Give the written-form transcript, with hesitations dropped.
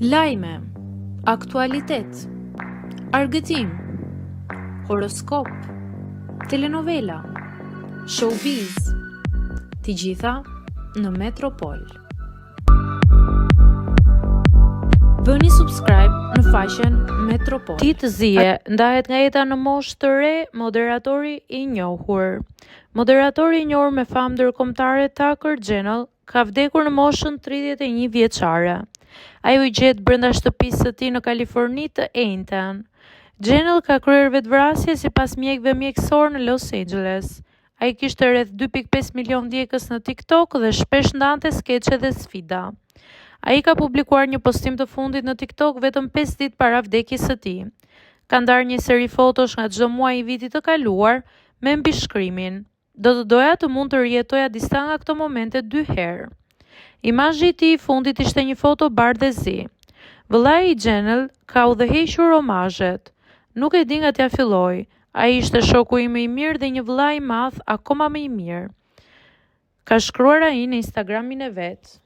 Lajme, aktualitet, argëtim, horoskop, telenovela, showbiz, të gjitha në Metropol. Bëni subscribe në faqen Metropol. Titë Zie ndahet nga jeta në moshë të re, moderatori i njohur. Moderatori i njohur me famë ndërkombëtare Tucker Janell ka vdekur në moshën 31 vjeçare. Ai u gjet brenda shtëpisë së tij në Kaliforni të enjten. Janell ka kryer vetvrasje sipas mjekëve mjekësor në Los Angeles. Ai kishte rreth 2.5 milion ndjekës në TikTok dhe shpesh ndante skeçe dhe sfida. Ai ka publikuar një postim të fundit në TikTok vetëm 5 ditë para vdekjes së tij. Ka ndarë një seri fotosh nga çdo muaj i vitit të kaluar me mbishkrimin: "Do të doja të mund të rijetoja disa nga këto momente 2 herë." Imazhi i tij i fundit ishte një foto bardhë e zi. Vëllai i Janell ka udhëhequr omazhet. "Nuk e di nga t'ja filloj. Ai ishte shoku im i mirë dhe një vëlla i madh akoma më i mirë", ka shkruar ai në Instagramin e vet.